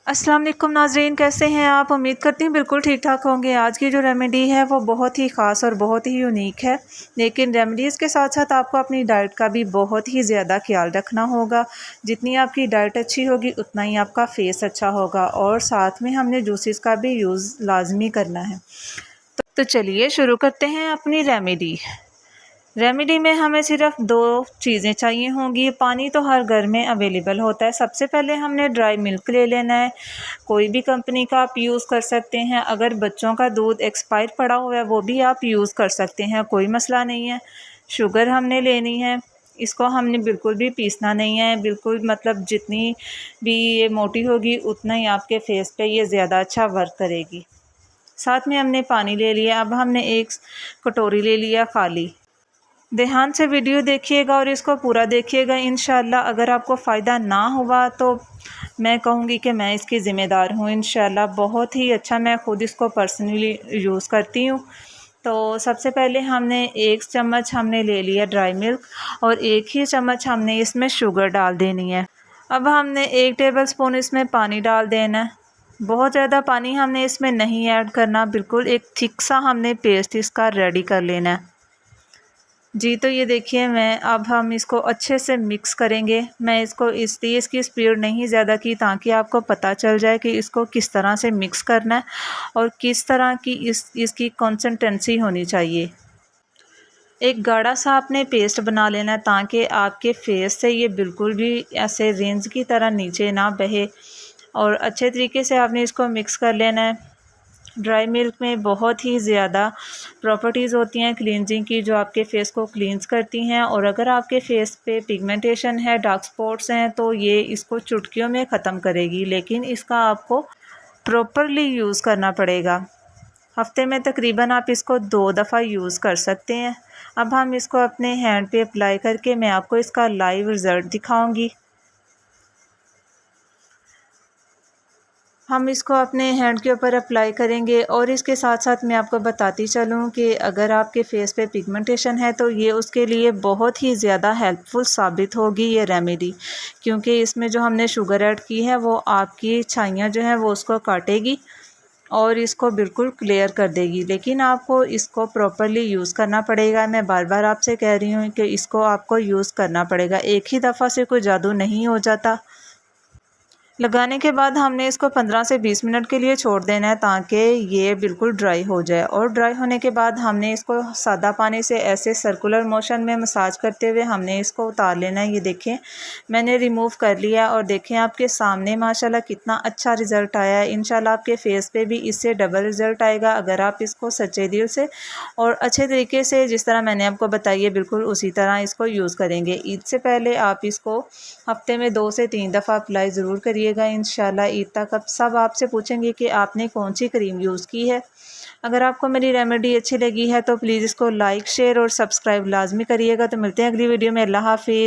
अस्सलाम वालेकुम नाज़रीन, कैसे हैं आप? उम्मीद करती हूँ बिल्कुल ठीक ठाक होंगे। आज की जो रेमेडी है वो बहुत ही ख़ास और बहुत ही यूनिक है, लेकिन रेमेडीज़ के साथ साथ आपको अपनी डाइट का भी बहुत ही ज़्यादा ख्याल रखना होगा। जितनी आपकी डाइट अच्छी होगी उतना ही आपका फेस अच्छा होगा, और साथ में हमने जूसेस का भी यूज़ लाजमी करना है। तो चलिए शुरू करते हैं अपनी रेमेडी में हमें सिर्फ दो चीज़ें चाहिए होंगी। पानी तो हर घर में अवेलेबल होता है। सबसे पहले हमने ड्राई मिल्क ले लेना है। कोई भी कंपनी का आप यूज़ कर सकते हैं। अगर बच्चों का दूध एक्सपायर पड़ा हुआ है वो भी आप यूज़ कर सकते हैं, कोई मसला नहीं है। शुगर हमने लेनी है। इसको हमने बिल्कुल भी पीसना नहीं है, बिल्कुल मतलब जितनी भी ये मोटी होगी उतना ही आपके फेस पे ये ज़्यादा अच्छा वर्क करेगी। साथ में हमने पानी ले लिया। अब हमने एक कटोरी ले लिया खाली। ध्यान से वीडियो देखिएगा और इसको पूरा देखिएगा इंशाल्लाह। अगर आपको फ़ायदा ना हुआ तो मैं कहूँगी कि मैं इसकी ज़िम्मेदार हूँ इंशाल्लाह। बहुत ही अच्छा, मैं ख़ुद इसको पर्सनली यूज़ करती हूँ। तो सबसे पहले हमने 1 चम्मच हमने ले लिया ड्राई मिल्क, और 1 ही चम्मच हमने इसमें शुगर डाल देनी है। अब हमने 1 टेबलस्पून इसमें पानी डाल देना है। बहुत ज़्यादा पानी हमने इसमें नहीं ऐड करना, बिल्कुल एक थिक सा हमने पेस्ट इसका रेडी कर लेना है जी। तो ये देखिए, अब हम इसको अच्छे से मिक्स करेंगे। मैं इसको इसलिए इसकी स्पीड नहीं ज़्यादा की ताकि आपको पता चल जाए कि इसको किस तरह से मिक्स करना है और किस तरह की इसकी कंसिस्टेंसी होनी चाहिए। एक गाढ़ा सा आपने पेस्ट बना लेना है ताकि आपके फेस से ये बिल्कुल भी ऐसे रेंज की तरह नीचे ना बहे, और अच्छे तरीके से आपने इसको मिक्स कर लेना है। ड्राई मिल्क में बहुत ही ज़्यादा प्रॉपर्टीज़ होती हैं क्लींजिंग की, जो आपके फेस को क्लींस करती हैं, और अगर आपके फेस पे पिगमेंटेशन है, डार्क स्पॉट्स हैं, तो ये इसको चुटकियों में ख़त्म करेगी। लेकिन इसका आपको प्रॉपरली यूज़ करना पड़ेगा। हफ्ते में तकरीबन आप इसको 2 दफ़ा यूज़ कर सकते हैं। अब हम इसको अपने हैंड पे अप्लाई करके मैं आपको इसका लाइव रिज़ल्ट दिखाऊंगी। हम इसको अपने हैंड के ऊपर अप्लाई करेंगे, और इसके साथ साथ मैं आपको बताती चलूँ कि अगर आपके फेस पे पिगमेंटेशन है तो ये उसके लिए बहुत ही ज़्यादा हेल्पफुल साबित होगी ये रेमेडी, क्योंकि इसमें जो हमने शुगर ऐड की है वो आपकी छाइयाँ जो हैं वो उसको काटेगी और इसको बिल्कुल क्लियर कर देगी। लेकिन आपको इसको प्रॉपरली यूज़ करना पड़ेगा। मैं बार बार आपसे कह रही हूँ कि इसको आपको यूज़ करना पड़ेगा। एक ही दफ़ा से कोई जादू नहीं हो जाता। लगाने के बाद हमने इसको 15 से 20 मिनट के लिए छोड़ देना है ताकि ये बिल्कुल ड्राई हो जाए, और ड्राई होने के बाद हमने इसको सादा पानी से ऐसे सर्कुलर मोशन में मसाज करते हुए हमने इसको उतार लेना है। ये देखें, मैंने रिमूव कर लिया, और देखें आपके सामने माशाल्लाह कितना अच्छा रिज़ल्ट आया है। इंशाल्लाह आपके फेस पे भी इससे डबल रिज़ल्ट आएगा अगर आप इसको सच्चे दिल से और अच्छे तरीके से, जिस तरह मैंने आपको बताई है, बिल्कुल उसी तरह इसको यूज़ करेंगे। ईद से पहले आप इसको हफ्ते में 2 से 3 दफ़ा अप्लाई ज़रूर करिएगा इंशाल्लाह। ईद तक अब सब आपसे पूछेंगे कि आपने कौन सी क्रीम यूज़ की है। अगर आपको मेरी रेमेडी अच्छी लगी है तो प्लीज़ इसको लाइक, शेयर और सब्सक्राइब लाजमी करिएगा। तो मिलते हैं अगली वीडियो में। अल्लाह हाफिज़।